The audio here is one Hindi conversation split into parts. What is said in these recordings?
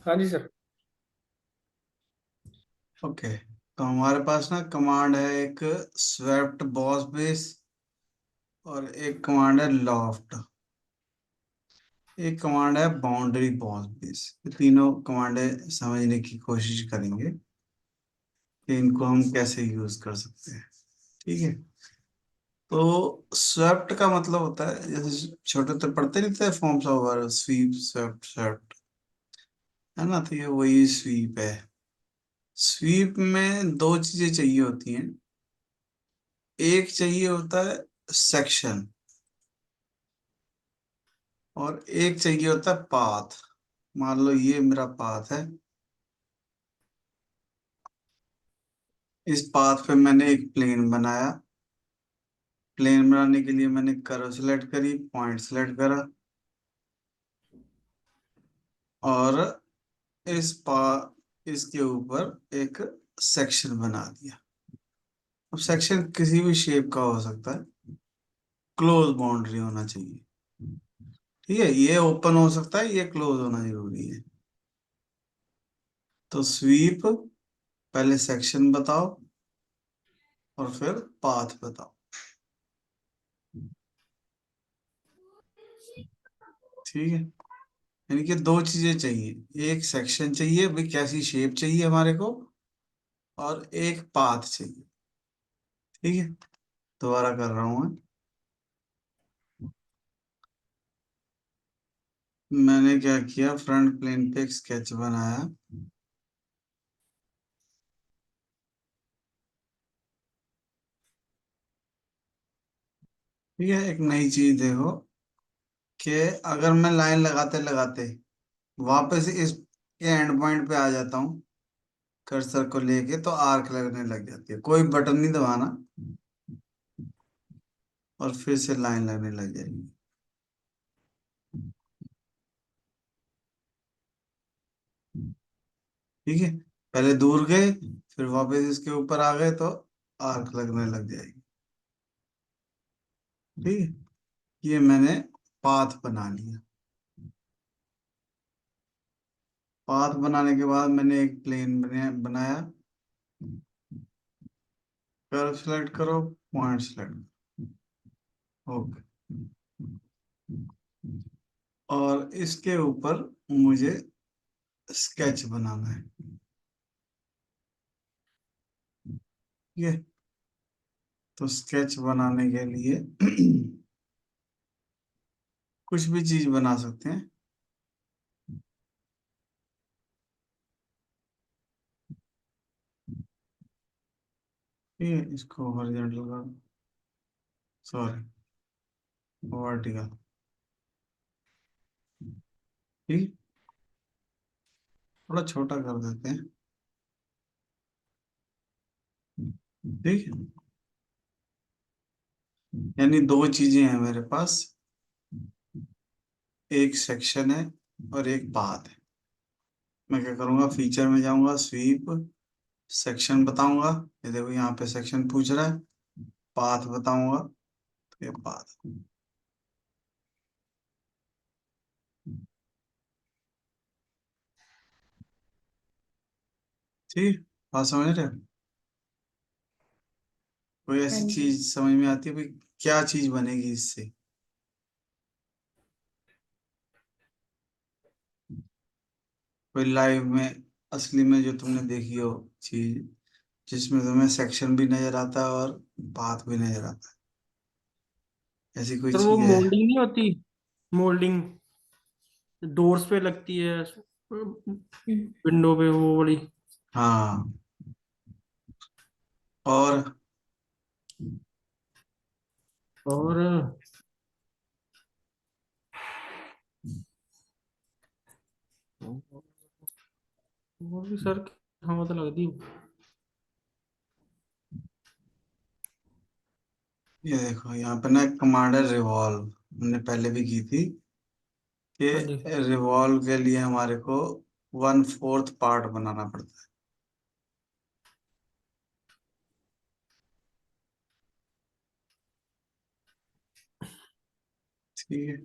हाँ जी सर। ओके। तो हमारे पास ना कमांड है एक स्वेप्ट बॉस बेस और एक कमांड है लॉफ्ट। एक कमांड है बाउंड्री बॉस बेस। ये तीनों कमांडें समझने की कोशिश करेंगे कि इनको हम कैसे यूज कर सकते हैं। ठीक है। तो स्वेप्ट का मतलब होता है, जैसे छोटे तो पढ़ते नहीं थे forms of sweep swept swept, है ना। तो ये वही स्वीप है। स्वीप में दो चीजें चाहिए होती हैं। एक चाहिए होता है सेक्शन और एक चाहिए होता है पाथ। मान लो ये मेरा पाथ है। इस पाथ पे मैंने एक प्लेन बनाया। प्लेन बनाने के लिए मैंने कर्व सेलेक्ट करी, पॉइंट सेलेक्ट करा और इस पा इसके ऊपर एक सेक्शन बना दिया। अब सेक्शन किसी भी शेप का हो सकता है। क्लोज बाउंड्री होना चाहिए। ठीक है, ये ओपन हो सकता है, ये क्लोज होना जरूरी है। तो स्वीप, पहले सेक्शन बताओ और फिर पाथ बताओ। ठीक है। यानी कि दो चीजें चाहिए, एक सेक्शन चाहिए भाई कैसी शेप चाहिए हमारे को, और एक पाथ चाहिए। ठीक है। दोबारा कर रहा हूं मैं। मैंने क्या किया, फ्रंट प्लेन पे एक स्केच बनाया। ठीक है, एक नई चीज देखो कि अगर मैं लाइन लगाते लगाते वापस इस एंड पॉइंट पे आ जाता हूँ कर्सर को लेके, तो आर्क लगने लग जाती है। कोई बटन नहीं दबाना और फिर से लाइन लगने लग जाएगी। ठीक है। पहले दूर गए, फिर वापस इसके ऊपर आ गए तो आर्क लगने लग जाएगी। ठीक है। ये मैंने पाथ बना लिया। पाथ बनाने के बाद मैंने एक प्लेन बनाया। कर्व सेलेक्ट करो, पॉइंट सेलेक्ट। ओके। और इसके ऊपर मुझे स्केच बनाना है। ठीक है। तो स्केच बनाने के लिए कुछ भी चीज बना सकते हैं। ठीक है, इसको हॉरिजॉन्टल कर, सॉरी वर्टिकल। ठीक, थोड़ा छोटा कर देते हैं। ठीक है। यानी दो चीजें हैं मेरे पास, एक सेक्शन है और एक पाथ है। मैं क्या करूंगा, फीचर में जाऊंगा, स्वीप, सेक्शन बताऊंगा। ये देखो यहाँ पे सेक्शन पूछ रहा है। पाथ बताऊंगा तो ये पाथ। ठीक, बात समझ रहे हो? कोई हाँ ऐसी जी। चीज समझ में आती है भाई, क्या चीज बनेगी इससे? कोई लाइव में, असली में जो तुमने देखी हो चीज, जिसमें तुम्हें सेक्शन भी नजर आता है और पाथ भी नजर आता है, ऐसी कोई सर वो चीज है? मोल्डिंग नहीं होती, मोल्डिंग डोर्स पे लगती है, विंडो पे वो वाली। हाँ। और और वो भी सर, हाँ तो लगती ये देखो यहाँ पे ना एक कमांड है रिवॉल्व, हमने पहले भी की थी कि हाँ जी। रिवॉल्व के लिए हमारे को 1/4 पार्ट बनाना पड़ता है। ठीक है।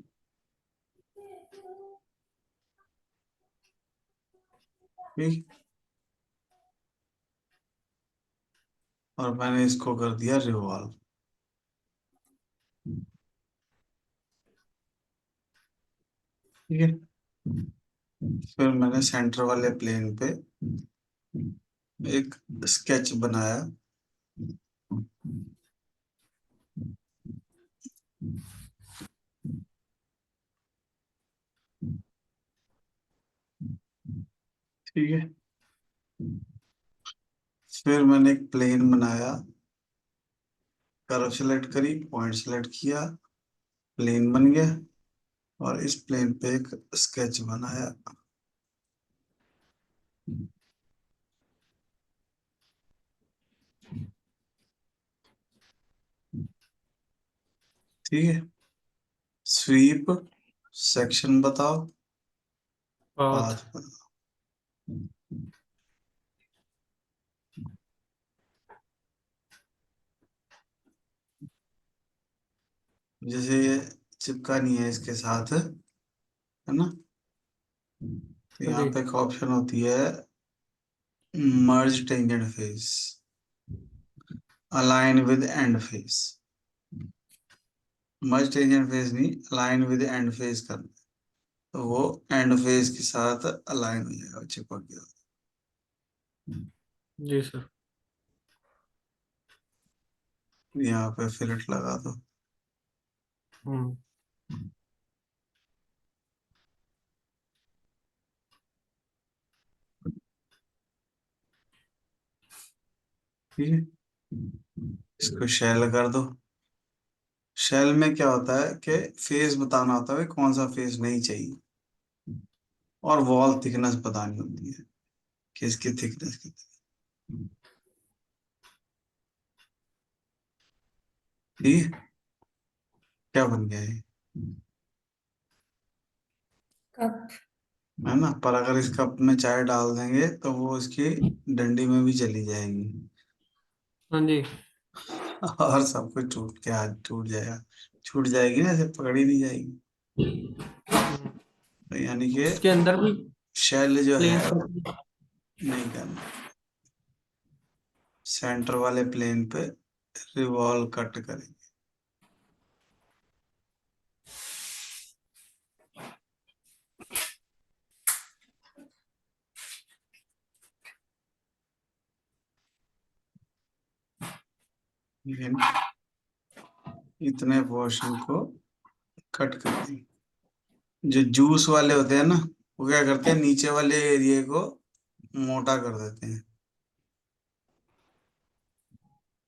ठीक, और मैंने इसको कर दिया रिवॉल्व। ठीक है, फिर मैंने सेंटर वाले प्लेन पे एक स्केच बनाया। ठीक है, फिर मैंने एक प्लेन बनाया, कर्व सेलेक्ट करी, पॉइंट सेलेक्ट किया, प्लेन बन गया, और इस प्लेन पे एक स्केच बनाया। ठीक है, स्वीप, सेक्शन बताओ, पाथ। पाथ बताओ। जैसे ये चिपका नहीं है इसके साथ, है ना, तो हाँ यहाँ जी। पे एक ऑप्शन होती है merge tangent face, align with end face. Merge tangent face नहीं, अलाइन विद एंड फेस करना, तो वो एंड फेस के साथ अलाइन हो जाएगा, चिपक गया। जी सर। यहाँ पे फिलेट लगा दो। हम्म। ठीक है, इसको शेल कर दो। शेल में क्या होता है कि फेस बताना होता है, कौन सा फेस नहीं चाहिए, और वॉल थिकनेस बतानी होती है कि इसकी थिकनेस कितनी। ठीक है, क्या बन गया ये, कप। है ना, पर अगर इस कप में चाय डाल देंगे तो वो इसकी डंडी में भी चली जाएगी, हाँ जी। और सब कुछ टूट के हाथ टूट जाएगा, छूट जाएगी ना, ऐसे पकड़ी नहीं जाएगी। तो यानी कि इसके अंदर भी शेल जो प्लेन। है नहीं करना, सेंटर वाले प्लेन पे रिवॉल्व कट करेंगे। ठीक है ना, इतने पोर्शन को कट कर देंगे। जो जूस वाले होते हैं ना, वो क्या करते हैं, नीचे वाले एरिया को मोटा कर देते हैं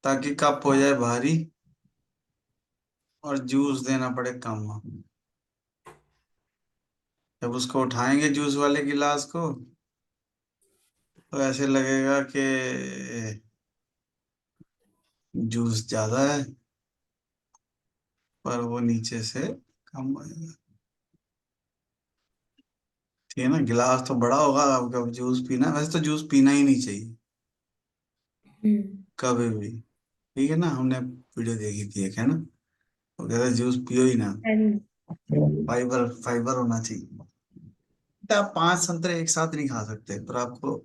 ताकि कप हो जाए भारी और जूस देना पड़े कम। जब उसको उठाएंगे जूस वाले गिलास को, तो ऐसे लगेगा कि जूस ज्यादा है, पर वो नीचे से कम होएगा। ठीक है ना, गिलास तो बड़ा होगा, आपका जूस पीना है, वैसे तो जूस पीना ही नहीं चाहिए कभी भी। ठीक है ना, हमने वीडियो देखी थी एक, है ना, वो कहता है जूस पियो ही ना, एंड फाइबर फाइबर होना चाहिए। तो आप 5 संतरे एक साथ नहीं खा सकते, पर आपको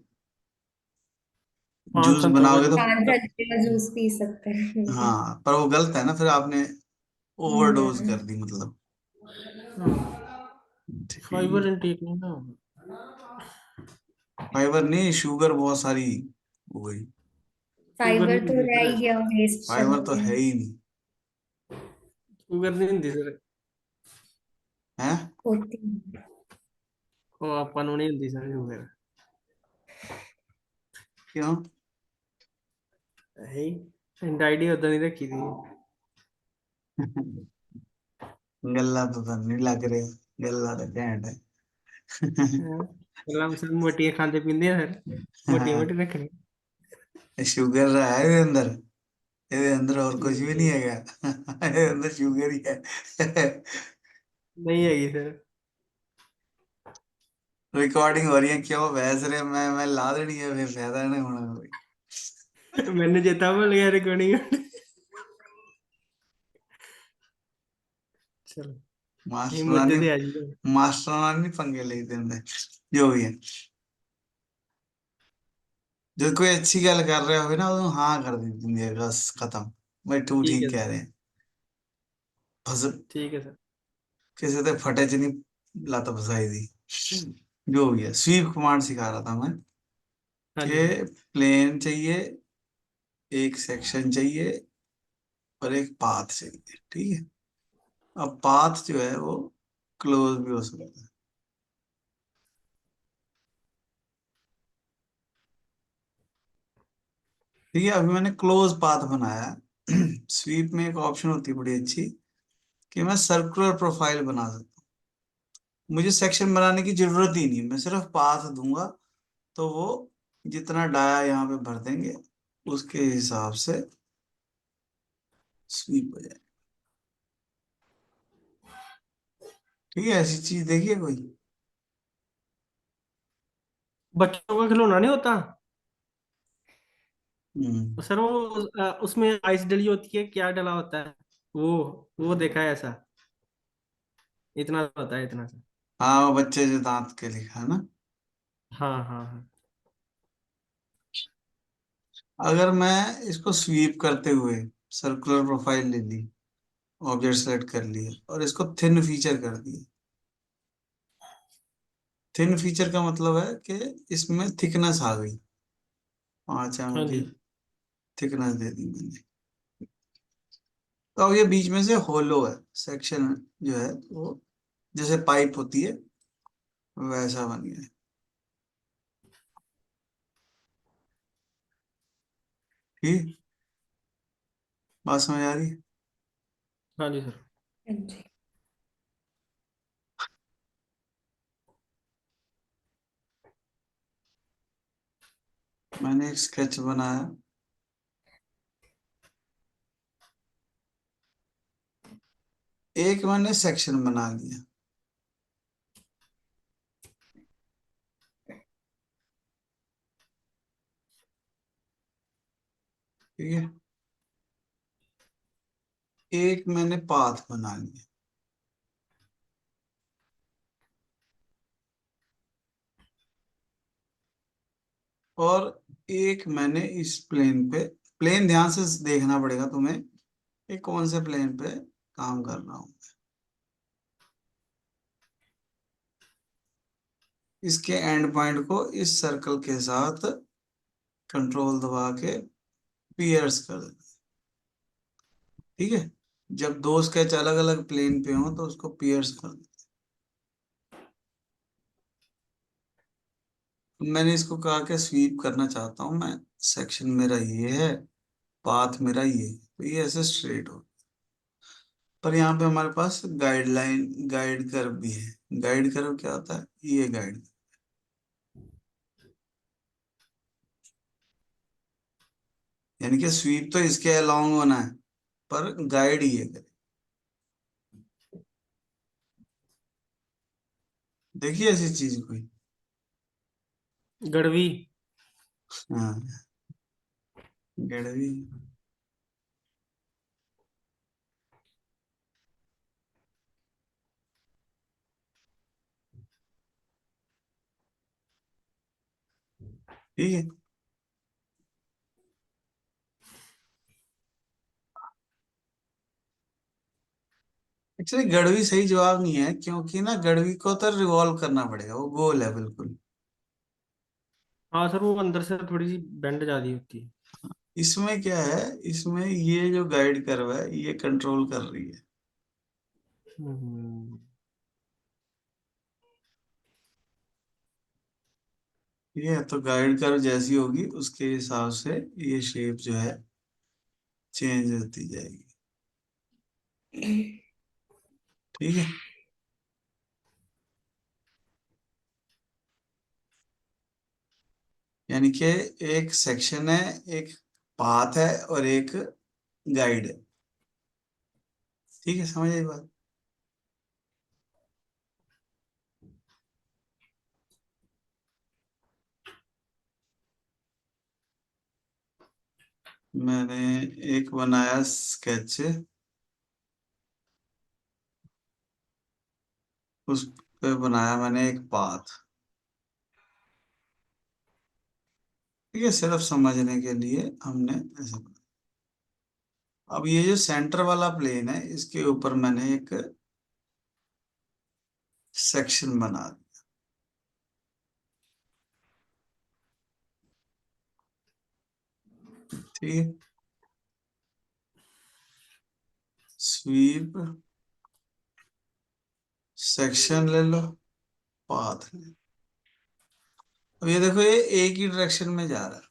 5 जूस संतरों का बनाओगे तो, जूस। 5 घंटे का जूस पी सकते हैं। हाँ, पर वो गलत है ना, फिर आपने ओवरडोज कर दी मतलब। फाइबर ठीक, इनटेक नहीं ना। फाइबर नहीं, शुगर बहुत सारी हो गई। शुगर फाइबर नहीं तो होती रह सर, ही गया वेस्ट फाइबर तो शब्द में। है ही नहीं। शुगर नहीं होती सर। है, होती है। ਉਹ ਆਪਾਂ ਨੂੰ ਨਹੀਂ ਹੁੰਦੀ ਸਰ ਸ਼ੂਗਰ। क्यों? ਹੈ ਡਾਈਡੀ ਉਦਾਂ ਨਹੀਂ ਰੱਖੀ ਦੀ। गल्ला तो नहीं लग रहा, गल्ला तो घैंट है। ਪਹਿਲਾਂ ਸਰ ਮੋਟੀਆਂ ਖਾਂਦੇ ਪੀਂਦੇ ਆ ਫਿਰ ਮੋਟੀਆਂ ਮੋਟੀ ਰੱਖਣੀ। शुगर रहा है ਇਹਦੇ ਅੰਦਰ, ਇਹਦੇ ਅੰਦਰ और कुछ भी ਠੀਕ नहीं ਹੈ। है, ਇਹਦੇ अंदर शुगर ही है। ਨਹੀਂ ਹੈਗੀ ਸਰ। रिकॉर्डिंग हो रही है, क्यों बहस रहे, मैं ला देनी है, फिर फायदा नहीं होना कोई। ਮੈਨੂੰ ਚੇਤਾ ਭੁੱਲ ਗਿਆ ਰਿਕਾਰਡਿੰਗ। ਚਲੋ ਇਹ मास्टर ਮੁੱਦੇ नानी, ਤੇ ਆ ਜੀ। मास्टर नानी पंगे लेते हैं, जो भी है। जब कोई अच्छी गल कर रहे हो ना तो हाँ कर दी है, बस खत्म। भाई तू ठीक ठीक है कह सर। रहे हैं। बस ठीक है सर। किसी ते फटे च नहीं लात फसाई दी। जो हो गया, स्वीप कमांड सिखा रहा था मैं हाँ जी सर। कि प्लेन चाहिए, एक सेक्शन चाहिए और एक पाथ चाहिए। ठीक है। अब पाथ जो है वो क्लोज भी हो सकता है। ठीक है, अभी मैंने क्लोज पाथ बनाया। स्वीप में एक ऑप्शन होती है बड़ी अच्छी कि मैं सर्कुलर प्रोफाइल बना सकता हूँ। मुझे सेक्शन बनाने की जरूरत ही नहीं, मैं सिर्फ पाथ दूंगा तो वो जितना डाया यहाँ पे भर देंगे उसके हिसाब से स्वीप हो जाए। ठीक है, ऐसी चीज देखिए कोई। बच्चों का खिलौना नहीं होता हम्म। सर, वो उसमें आइस डली होती है, क्या डला होता है वो देखा है ऐसा। इतना होता है, इतना सा। हाँ, वो बच्चे जो दांत के लिखा है ना। हाँ हाँ हाँ। अगर मैं इसको स्वीप करते हुए सर्कुलर प्रोफाइल ले ली, ऑब्जेक्ट सेलेक्ट कर लिए और इसको थिन फीचर कर दिए। थिन फीचर का मतलब है कि इसमें थिकनेस आ गई, 5 mm हाँ की जी। थिकनेस दे दी मैंने। तो अब ये बीच में से होलो है, सेक्शन जो है वो जैसे पाइप होती है वैसा बन गया है। ठीक, बात समझ आ रही है। हाँ जी सर। हाँ जी। मैंने एक स्केच बनाया, एक मैंने सेक्शन बना लिया। ठीक है, एक मैंने पाथ बना लिया और एक मैंने इस प्लेन पे, प्लेन ध्यान से देखना पड़ेगा तुम्हें कि कौन से प्लेन पे काम कर रहा हूं। इसके एंड पॉइंट को इस सर्कल के साथ कंट्रोल दबा के पियर्स कर देना। ठीक है, जब दो स्केच अलग अलग प्लेन पे हो तो उसको पियर्स कर देना। मैंने इसको कहा कि स्वीप करना चाहता हूं मैं, सेक्शन मेरा ये है, पाथ मेरा ये है, तो ये ऐसे स्ट्रेट हो। पर यहाँ पे हमारे पास गाइडलाइन, गाइड कर्व भी है। गाइड कर्व क्या होता है? ये गाइड, यानी कि स्वीप तो इसके अलोंग होना है पर गाइड ये करे। देखिए ऐसी चीज कोई। गड़वी। हाँ, गड़वी। ठीक है, एक्चुअली गड़वी सही जवाब नहीं है क्योंकि ना गड़वी को तो रिवॉल्व करना पड़ेगा, वो गोल है बिल्कुल। हाँ सर, वो अंदर से थोड़ी सी बेंड ज्यादा होती है। इसमें क्या है, इसमें ये जो गाइड कर्व है ये कंट्रोल कर रही है। हम्म। ठीक है, तो गाइड कर्व जैसी होगी उसके हिसाब से ये शेप जो है चेंज होती जाएगी। ठीक है, यानी कि एक सेक्शन है, एक पाथ है और एक गाइड है। ठीक है, समझ आई बात। मैंने एक बनाया स्केच, उस पे बनाया मैंने एक पाथ। ठीक है, सिर्फ समझने के लिए हमने ऐसे। अब ये जो सेंटर वाला प्लेन है इसके ऊपर मैंने एक सेक्शन बना दिया। ठीक है, स्वीप, सेक्शन ले लो, पाथ ले लो। अब ये देखो, ये एक ही डायरेक्शन में जा रहा है।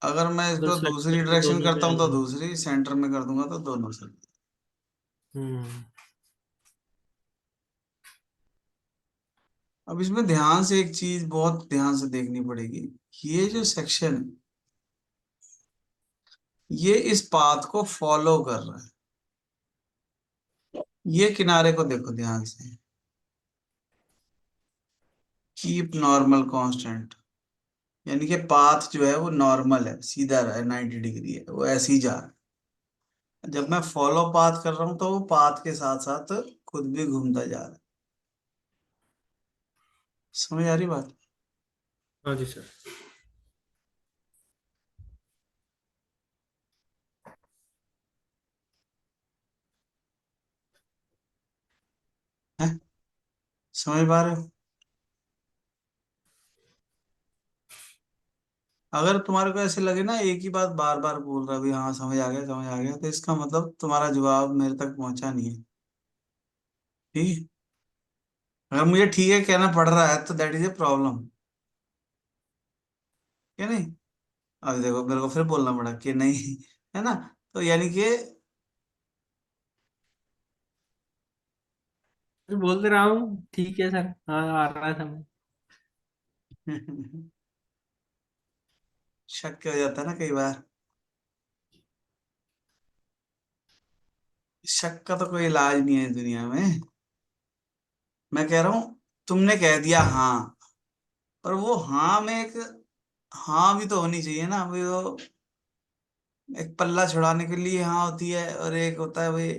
अगर मैं तो इसको दूसरी सेक्शन डायरेक्शन दोनों में करता हूँ तो आएंगे। दूसरी, सेंटर में कर दूंगा तो दोनों से। हम्म। अब इसमें ध्यान से एक चीज बहुत ध्यान से देखनी पड़ेगी। ये जो सेक्शन है ये इस पाथ को फॉलो कर रहा है। ये किनारे को देखो ध्यान से, कीप नॉर्मल कांस्टेंट, यानी कि पाथ जो है वो नॉर्मल है, सीधा है, 90 डिग्री है, वो ऐसे ही जा रहा है। जब मैं फॉलो पाथ कर रहा हूं तो वो पाथ के साथ साथ खुद भी घूमता जा रहा है। समझ आ रही बात? हाँ जी सर। है, समझ पा रहे हो? अगर तुम्हारे को ऐसे लगे ना एक ही बात बार बार बोल रहा भी हाँ समझ आ गया समझ आ गया, तो इसका मतलब तुम्हारा जवाब मेरे तक पहुंचा नहीं है। ठीक है, अगर मुझे ठीक है कहना पड़ रहा है तो दैट इज ए प्रॉब्लम, क्या नहीं? अब देखो मेरे को फिर बोलना पड़ा कि नहीं, है ना? तो यानी कि मैं बोल दे रहा हूँ ठीक है सर, हाँ आ रहा है समझ। शक हो जाता है ना कई बार। शक का तो कोई इलाज नहीं है इस दुनिया में। मैं कह रहा हूं तुमने कह दिया हाँ, और वो हाँ में एक हाँ भी तो होनी चाहिए ना, वो एक पल्ला छुड़ाने के लिए हाँ होती है, और एक होता है भाई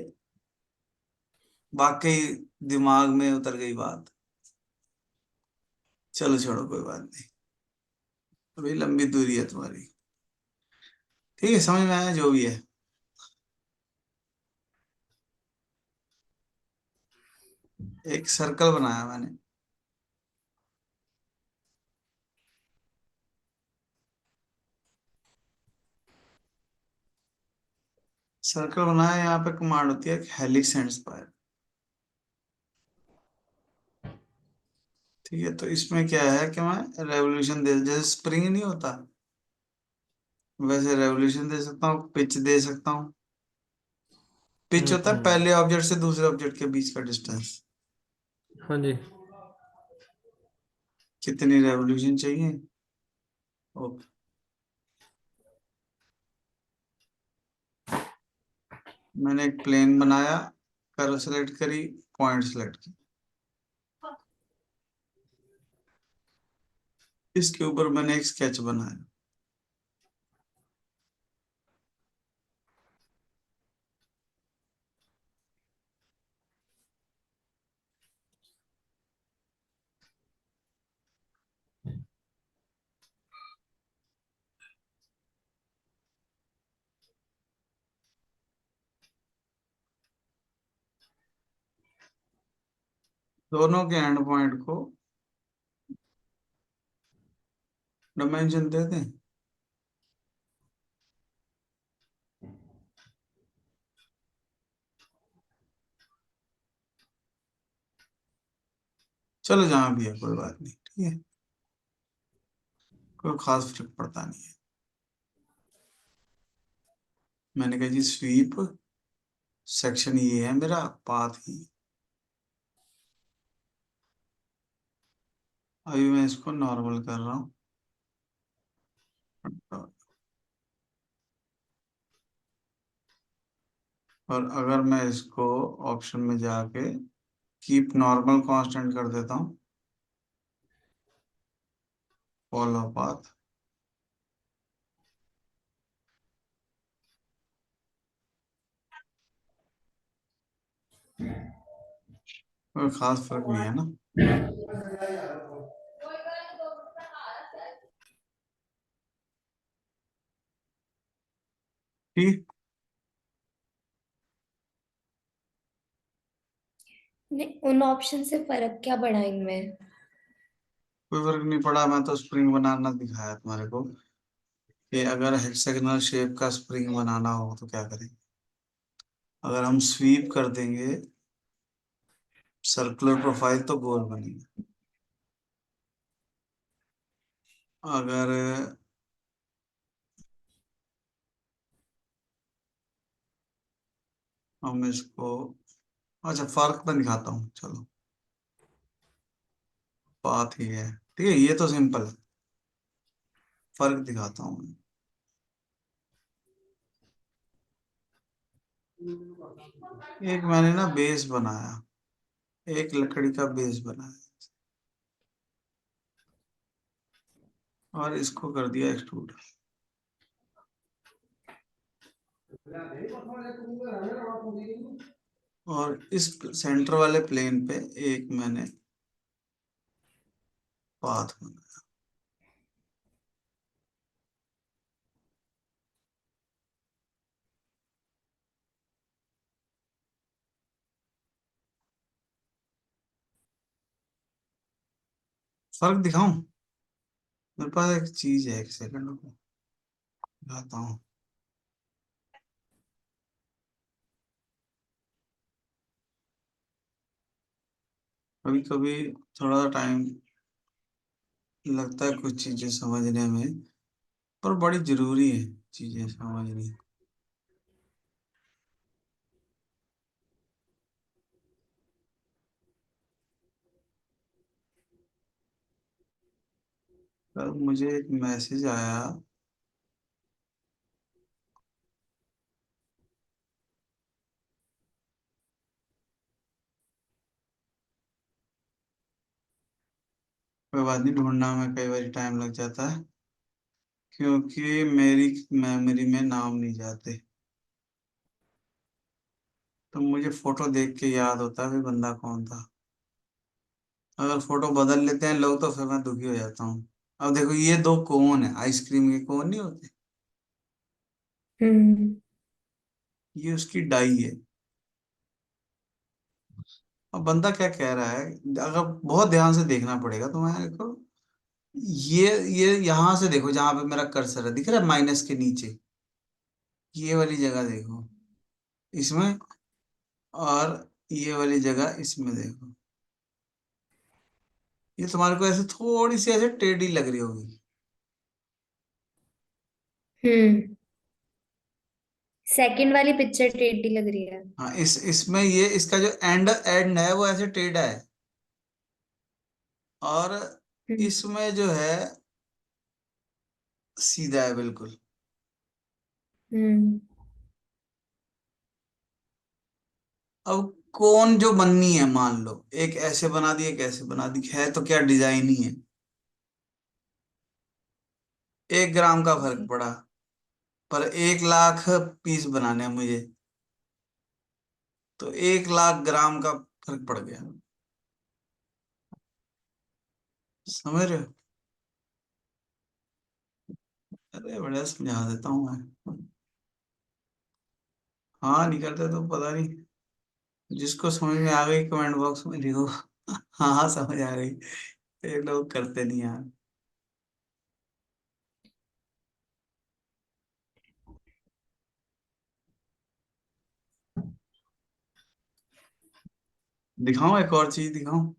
वाकई दिमाग में उतर गई बात। चलो छोड़ो, कोई बात नहीं, अभी लंबी दूरी है तुम्हारी। ठीक है, समझ में आया जो भी है। एक सर्कल बनाया मैंने, सर्कल बनाया, यहाँ पे कमांड होती है हेलिक्स एंड स्पाइरल। ठीक है, तो इसमें क्या है कि मैं रेवोल्यूशन दे, जैसे स्प्रिंग नहीं होता वैसे रेवोल्यूशन दे सकता हूँ, पिच दे सकता हूँ। पिच होता है हम्म। पहले ऑब्जेक्ट से दूसरे ऑब्जेक्ट के बीच का डिस्टेंस। हाँ जी। कितनी रेवोल्यूशन चाहिए? ओके, मैंने एक प्लेन बनाया, कर्व सेलेक्ट करी, पॉइंट सेलेक्ट की, इसके ऊपर मैंने एक स्केच बनाया। दोनों के एंड पॉइंट को डायमेंशन दे दें। चलो जहां भी है कोई बात नहीं, ठीक है, कोई खास फर्क पड़ता नहीं है। मैंने कहा जी स्वीप, सेक्शन ये है मेरा, पाथ ही। अभी मैं इसको नॉर्मल कर रहा हूँ, और अगर मैं इसको ऑप्शन में जाके कीप नॉर्मल कांस्टेंट कर देता हूँ, फॉलो पाथ, कोई खास फर्क नहीं है ना। ठीक। नहीं, उन ऑप्शन से फर्क क्या पड़ा इनमें? कोई फर्क नहीं पड़ा, मैं तो स्प्रिंग बनाना दिखाया तुम्हारे को कि अगर हेक्सागोनल शेप का स्प्रिंग बनाना हो तो क्या करें। अगर हम स्वीप कर देंगे सर्कुलर प्रोफाइल तो गोल बनेगा। अगर हम इसको, अच्छा फर्क मैं दिखाता हूँ चलो। बात ही है, ठीक है, ये तो सिंपल है। फर्क दिखाता हूँ मैं। एक मैंने ना बेस बनाया, एक लकड़ी का बेस बनाया और इसको कर दिया एक्सट्रूड। और इस सेंटर वाले प्लेन पे एक मैंने पाथ बनाया। फर्क दिखाऊं? मेरे पास एक चीज है, एक सेकंड को दिखाता हूँ। कभी कभी थोड़ा टाइम लगता है कुछ चीजें समझने में, पर बड़ी जरूरी है चीजें समझनी। कल मुझे एक मैसेज आया, कोई बात नहीं, ढूंढना में कई बार टाइम लग जाता है क्योंकि मेरी मेमोरी में नाम नहीं जाते। तो मुझे फोटो देख के याद होता है भी बंदा कौन था। अगर फोटो बदल लेते हैं लोग तो फिर मैं दुखी हो जाता हूँ। अब देखो ये दो कोन है, आइसक्रीम के कोन नहीं होते, हम्म। ये उसकी डाई है। अब बंदा क्या कह रहा है, अगर बहुत ध्यान से देखना पड़ेगा तुम्हारे को। ये यहां से देखो, जहां पे मेरा कर्सर है दिख रहा है माइनस के नीचे, ये वाली जगह देखो इसमें, और ये वाली जगह इसमें देखो। ये तुम्हारे को ऐसे थोड़ी सी ऐसे टेढ़ी लग रही होगी। हम्म। सेकंड वाली पिक्चर टेढ़ी लग रही है। हाँ, इसमें ये इसका जो एंड एंड है वो ऐसे टेढ़ा है, और हम्म। इसमें जो है सीधा है बिल्कुल। हम्म। अब कौन जो बननी है, मान लो एक ऐसे बना दी एक ऐसे बना दी, है तो क्या डिजाइन ही है। 1 ग्राम का फर्क जी। पड़ा, पर 1 लाख पीस बनाने हैं मुझे, तो 1 लाख ग्राम का फर्क पड़ गया। समझ रहे हो? अरे बढ़िया समझा देता हूँ मैं। हाँ नहीं करते तो पता नहीं, जिसको समझ में आ गई कमेंट बॉक्स में लिखो। हाँ हाँ समझ आ गई, ये लोग करते नहीं यार। दिखाऊं, एक और चीज दिखाऊं।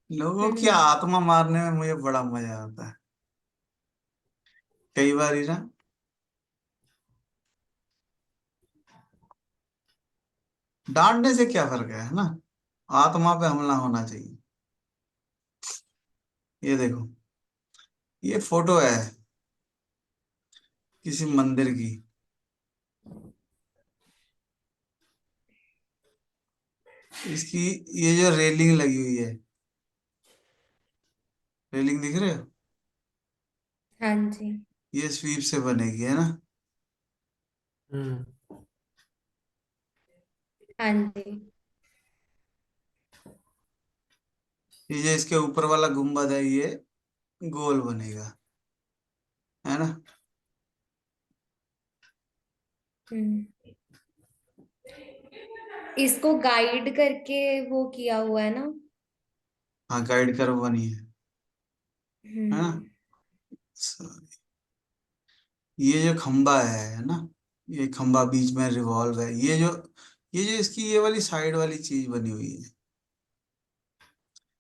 लोगों की हम्म। आत्मा मारने में मुझे बड़ा मजा आता है। कई बार ही ना, डांटने से क्या फर्क है ना, आत्मा पे हमला होना चाहिए। ये देखो, ये फोटो है किसी मंदिर की। इसकी ये जो रेलिंग लगी हुई है, रेलिंग दिख रहे हो, हाँ जी। ये स्वीप से बनेगी है ना। हम्म। हाँ जी। ये जो इसके ऊपर वाला गुंबद है ये गोल बनेगा, है ना। हम्म, इसको गाइड करके वो किया हुआ है ना। हाँ, गाइड कर बनी है ना। हम्म। ये जो खंबा है ना, ये खंबा बीच में रिवॉल्व है, ये जो इसकी ये वाली साइड वाली चीज बनी हुई है,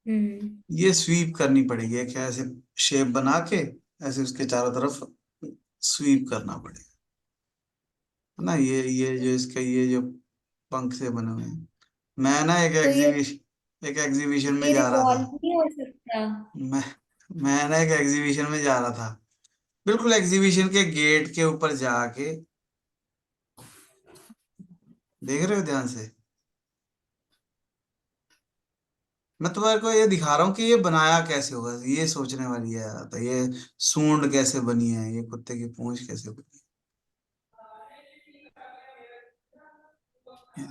हम्म। ये स्वीप करनी पड़ेगी, एक ऐसे शेप बना के ऐसे उसके चारों तरफ स्वीप करना पड़ेगा, है ना। ये जो इसका ये जो पंख से बने हुए हैं। मैं ना तो एक एग्जीबिशन में ये जा रहा था। रिवॉल्व नहीं हो सकता। मैं मैं ना एक एग्जीबिशन में जा रहा था, बिल्कुल एग्जीबिशन के गेट के ऊपर जाके, देख रहे हो ध्यान से, मैं तुम्हारे को ये दिखा रहा हूँ कि ये बनाया कैसे होगा, ये सोचने वाली है यार। तो ये सूंड कैसे बनी है, ये कुत्ते की पूंछ कैसे बनी है,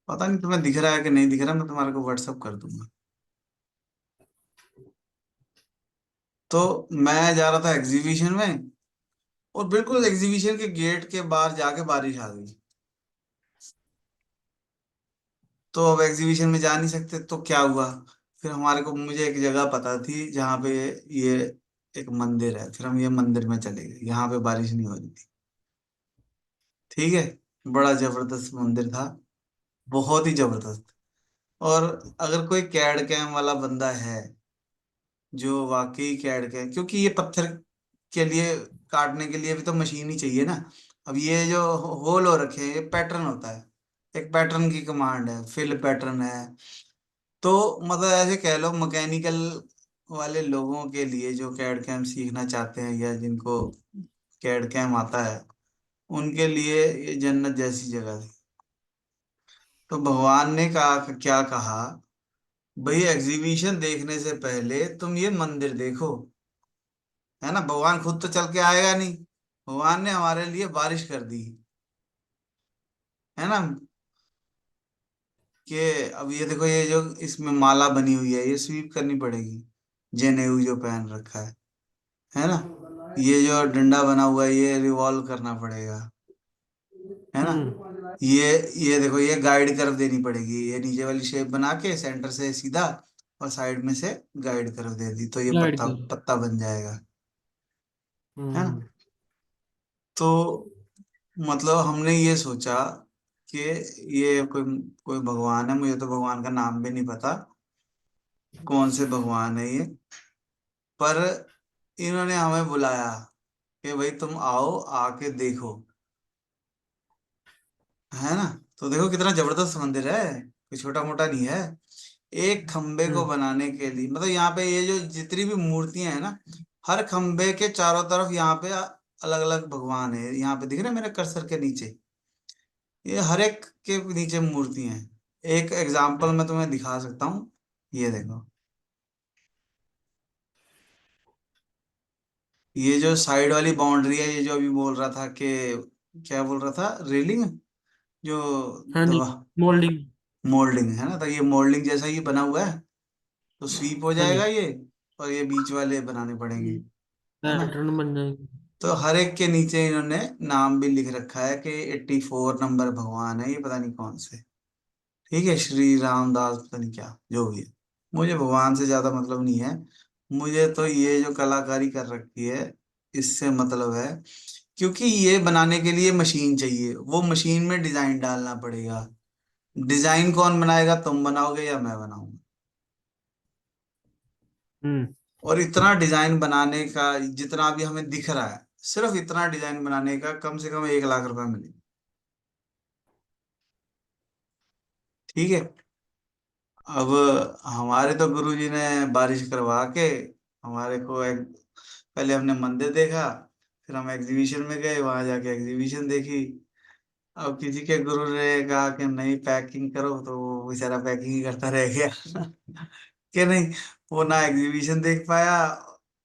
पता नहीं तुम्हें दिख रहा है कि नहीं दिख रहा, मैं तुम्हारे को व्हाट्सअप कर दूंगा। तो मैं जा रहा था एग्जीबिशन में, और बिल्कुल एग्जीबिशन के गेट के बाहर जाके बारिश आ गई। तो अब एग्जीबिशन में जा नहीं सकते, तो क्या हुआ, फिर हमारे को मुझे एक जगह पता थी जहाँ पे ये एक मंदिर है, फिर हम ये मंदिर में चले गए, यहाँ पे बारिश नहीं हो रही थी। ठीक है, बड़ा जबरदस्त मंदिर था, बहुत ही जबरदस्त। और अगर कोई कैड कैम वाला बंदा है, जो वाकई कैड कैम, क्योंकि ये पत्थर के लिए काटने के लिए भी तो मशीन ही चाहिए ना। अब ये जो होल हो रखे हैं, ये पैटर्न होता है, एक पैटर्न की कमांड है, फिल पैटर्न है। तो मतलब ऐसे कह लो, मैकेनिकल वाले लोगों के लिए जो कैड कैम सीखना चाहते हैं या जिनको कैड कैम आता है, उनके लिए ये जन्नत जैसी जगह थी। तो भगवान ने कहा, क्या कहा, भाई एग्जीबिशन देखने से पहले तुम ये मंदिर देखो, है ना। भगवान खुद तो चल के आएगा नहीं, भगवान ने हमारे लिए बारिश कर दी, है ना। कि अब ये देखो, ये जो इसमें माला बनी हुई है, ये स्वीप करनी पड़ेगी, जनेऊ जो पहन रखा है ना। ये जो डंडा बना हुआ है, ये रिवॉल्व करना पड़ेगा, है ना। हम्म। ये देखो, ये गाइड कर्व देनी पड़ेगी, ये नीचे वाली शेप बना के सेंटर से सीधा और साइड में से गाइड कर्व दे दी, तो ये गाइड पत्ता कर। पत्ता बन जाएगा, है ना। हम्म। तो मतलब हमने ये सोचा कि ये कोई कोई भगवान है, मुझे तो भगवान का नाम भी नहीं पता, कौन से भगवान है ये, पर इन्होंने हमें बुलाया कि भाई तुम आओ, आके देखो, है ना। तो देखो कितना जबरदस्त मंदिर है, कोई छोटा मोटा नहीं है। एक खंबे को हम्म। बनाने के लिए, मतलब यहाँ पे ये जो जितनी भी मूर्तियां हैं ना, हर खंबे के चारों तरफ यहाँ पे अलग अलग भगवान है, यहाँ पे दिख रहे हैं मेरे कर्सर के नीचे, ये हर एक के नीचे मूर्तियां हैं। एक एग्जाम्पल मैं तुम्हें दिखा सकता हूँ, ये देखो, ये जो साइड वाली बाउंड्री है, ये जो अभी बोल रहा था कि, क्या बोल रहा था, रेलिंग, जो हाँ जी। दवा, मोल्डिंग। मोल्डिंग है ना, तो ये मोल्डिंग जैसा ही बना हुआ है, तो स्वीप हो हाँ जी। जाएगा ये, और ये बीच वाले बनाने पड़ेंगे, है ना। पैटर्न बन जाएगी। तो हर एक के नीचे इन्होंने नाम भी लिख रखा है कि 84 नंबर भगवान है, ये पता नहीं कौन से, ठीक है, श्री रामदास पता नहीं क्या जो भी है। मुझे भगवान से ज्यादा मतलब नहीं है, मुझे तो ये जो कलाकारी कर रखी है इससे मतलब है, क्योंकि ये बनाने के लिए मशीन चाहिए, वो मशीन में डिजाइन डालना पड़ेगा। डिजाइन कौन बनाएगा, तुम बनाओगे या मैं बनाऊंगा। हम्म। और इतना डिजाइन बनाने का, जितना भी हमें दिख रहा है, सिर्फ इतना डिजाइन बनाने का कम से कम 1 लाख रुपए मिले, ठीक है। अब हमारे तो गुरुजी ने बारिश करवा के हमारे को पहले हमने मंदिर देखा, फिर हम एग्जीबिशन में गए, वहां जाके एग्जीबिशन देखी। अब किसी के गुरु ने कहा कि नहीं पैकिंग करो, तो वो बेचारा पैकिंग ही करता रह गया कि नहीं, वो ना एग्जीबिशन देख पाया,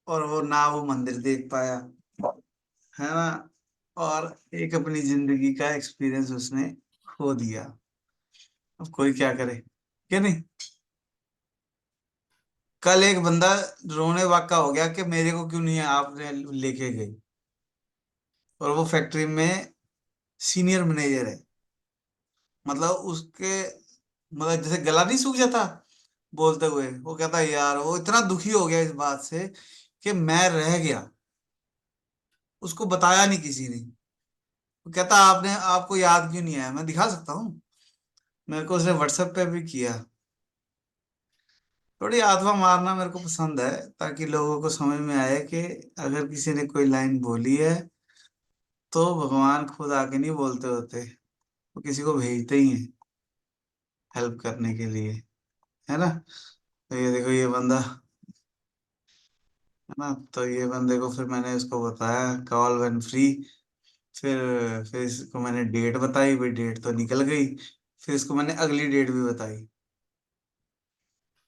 और वो ना वो मंदिर देख पाया, है ना। और एक अपनी जिंदगी का एक्सपीरियंस उसने खो दिया। अब कोई क्या करे, कि नहीं। कल एक बंदा रोने वाका हो गया कि मेरे को क्यों नहीं आपने लेके गई, और वो फैक्ट्री में सीनियर मैनेजर है। मतलब उसके, मतलब जैसे गला नहीं सूख जाता बोलते हुए, वो कहता है यार, वो इतना दुखी हो गया इस बात से कि मैं रह गया, उसको बताया नहीं किसी ने। वो कहता आपने, आपको याद क्यों नहीं आया? मैं दिखा सकता हूँ, मेरे को उसने व्हाट्सएप पे भी किया। थोड़ी आत्मा मारना मेरे को पसंद है, ताकि लोगों को समझ में आए कि अगर किसी ने कोई लाइन बोली है तो भगवान खुद आके नहीं बोलते होते, वो किसी को भेजते ही हैं हेल्प करने के लिए, है ना। तो ये देखो ये बंदा, है ना, तो ये बंदे को फिर मैंने इसको बताया कॉल व्हेन फ्री। फिर इसको मैंने डेट बताई, भाई डेट तो निकल गई। फिर इसको मैंने अगली डेट भी बताई।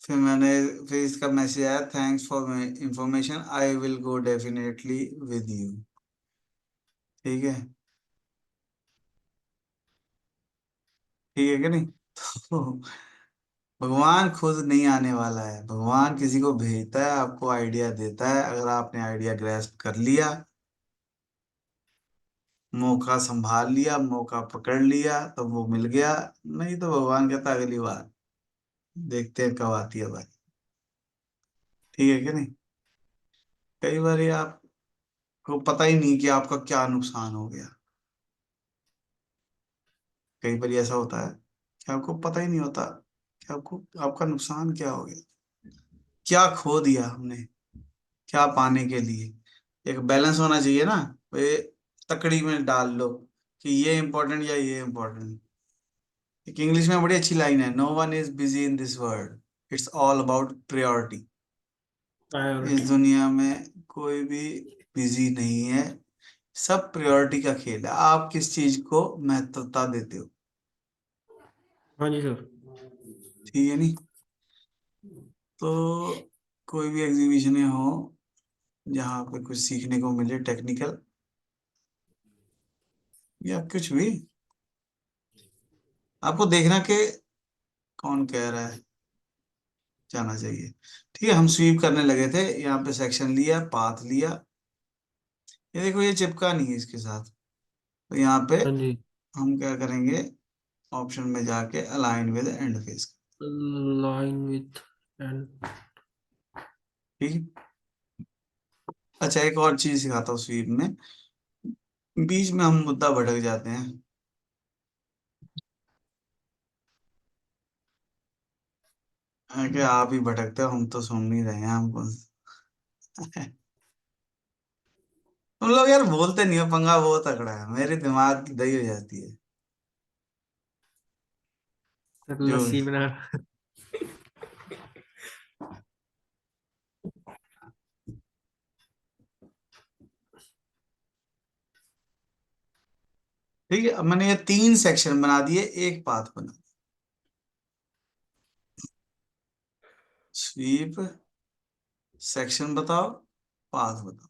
फिर मैंने, फिर इसका मैसेज आया, thanks for information, I will go definitely with you. ठीक है, ठीक है कि नहीं? तो भगवान खुद नहीं आने वाला है, भगवान किसी को भेजता है, आपको आइडिया देता है। अगर आपने आइडिया ग्रैस्प कर लिया, मौका संभाल लिया, मौका पकड़ लिया, तो वो मिल गया। नहीं तो भगवान कहता अगली बार देखते हैं कब आती है बारी। ठीक है कि नहीं? कई बार ये आपको पता ही नहीं कि आपका क्या नुकसान हो गया। कई बार ऐसा होता है कि आपको पता ही नहीं होता कि आपको, आपका नुकसान क्या हो गया, क्या खो दिया हमने, क्या पाने के लिए। एक बैलेंस होना चाहिए ना, वे तकड़ी में डाल लो कि ये इम्पोर्टेंट या ये इम्पोर्टेंट। एक इंग्लिश में बड़ी अच्छी लाइन है, no one is busy in this world, it's all about priority. इस प्रायोरिटी। दुनिया में कोई भी बिजी नहीं है, सब प्रायोरिटी का खेल है। आप किस चीज को महत्वता देते हो? हाँ जी सर। ठीक है नहीं? तो कोई भी एग्जीबिशन हो जहाँ पे कुछ सीखने को मिले, टेक्निकल या कुछ भी, आपको देखना कि कौन कह रहा है, जाना चाहिए। ठीक है, हम स्वीप करने लगे थे, यहाँ पे सेक्शन लिया, पाथ लिया। ये देखो ये चिपका नहीं है इसके साथ, तो यहाँ पे हाँ जी। हम क्या करेंगे, ऑप्शन में जाके align with end face. Line with and. ठीक है। अच्छा, एक और चीज सिखाता हूँ स्वीप में, बीच में हम मुद्दा भटक जाते हैं। कि आप ही भटकते हो, हम तो सुन नहीं रहे हैं हमको। तुम लोग यार बोलते नहीं हो, पंगा बहुत तगड़ा है, मेरे दिमाग की दही हो जाती है। सर जो भी, लस्सी बना। ठीक है, अब मैंने ये 3 सेक्शन बना दिए, एक पाथ बना, स्वीप, सेक्शन बताओ, पाथ बताओ।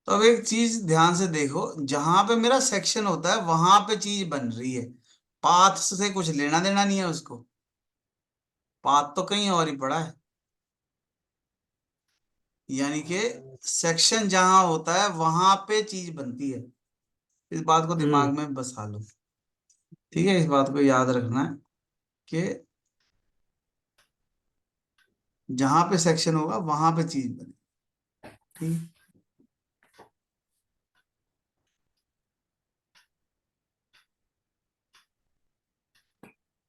तो अब एक चीज ध्यान से देखो, जहां पे मेरा सेक्शन होता है वहां पे चीज बन रही है, पाथ से कुछ लेना देना नहीं है उसको, पाथ तो कहीं और ही पड़ा है। यानी कि सेक्शन जहां होता है वहां पे चीज बनती है। इस बात को दिमाग हम्म। में बसा लो। ठीक है, इस बात को याद रखना है कि जहां पे सेक्शन होगा वहां पे चीज बने। ठीक,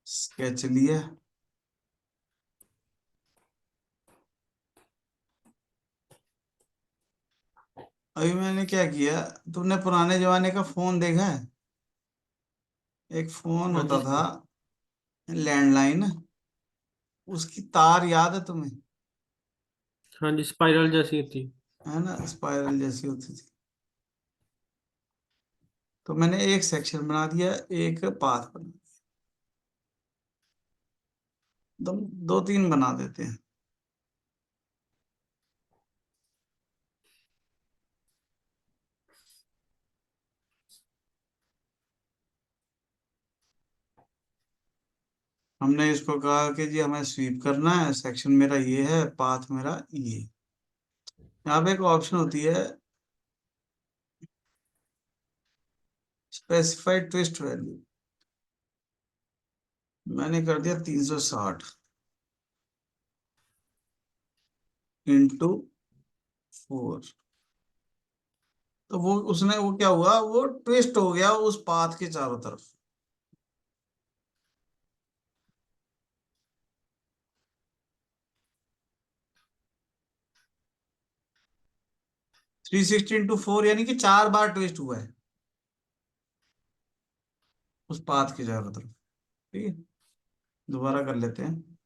स्केच लिया। अभी मैंने क्या किया, तुमने पुराने जमाने का फोन देखा है? एक फोन हाँ जी होता था, सर। लैंडलाइन, उसकी तार याद है तुम्हें? हाँ जी, स्पाइरल जैसी थी। है ना, स्पाइरल जैसी होती थी। तो मैंने एक सेक्शन बना दिया, एक पाथ बना दिया, दो, 2-3 बना देते हैं। हमने इसको कहा कि जी हमें स्वीप करना है, सेक्शन मेरा ये है, पाथ मेरा ये। यहाँ पे एक ऑप्शन होती है, स्पेसिफाइड ट्विस्ट वैल्यू मैंने कर दिया 360 इंटू 4। तो वो उसने वो क्या हुआ, वो ट्विस्ट हो गया उस पाथ के चारों तरफ। थ्री सिक्सटी इंटू 4 यानी कि 4 बार ट्विस्ट हुआ है उस पाथ के चारों तरफ। ठीक है, दोबारा कर लेते हैं।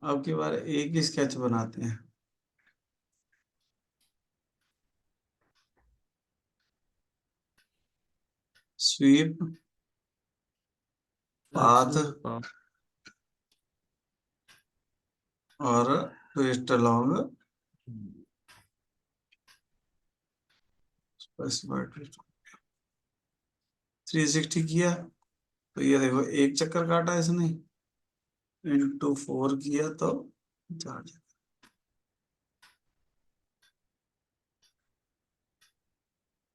अब की बार एक ही स्केच बनाते हैं। स्वीप पाथ अच्छा पाथ। और ट्विस्ट अलोंग स्पेसिफाइड ट्विस्ट। 360 किया तो ये देखो एक चक्कर काटा इसने, इंटू 4 किया तो 4 चक्कर।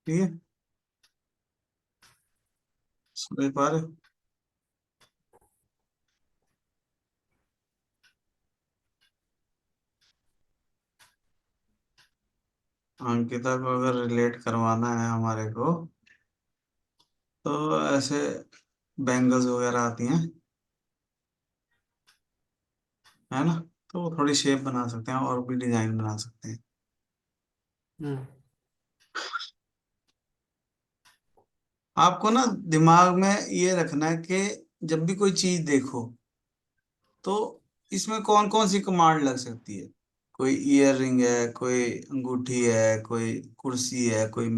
ठीक है, समझ पा रहे हो? अंकिता को अगर रिलेट करवाना है हमारे को, तो ऐसे बैंगल्स वगैरह आती हैं, है ना, तो थोड़ी शेप बना सकते हैं और भी डिजाइन बना सकते हैं। हम्म। आपको ना दिमाग में ये रखना है कि जब भी कोई चीज देखो तो इसमें कौन कौन सी कमांड लग सकती है। कोई ईयर रिंग है, कोई अंगूठी है, कोई कुर्सी है, कोई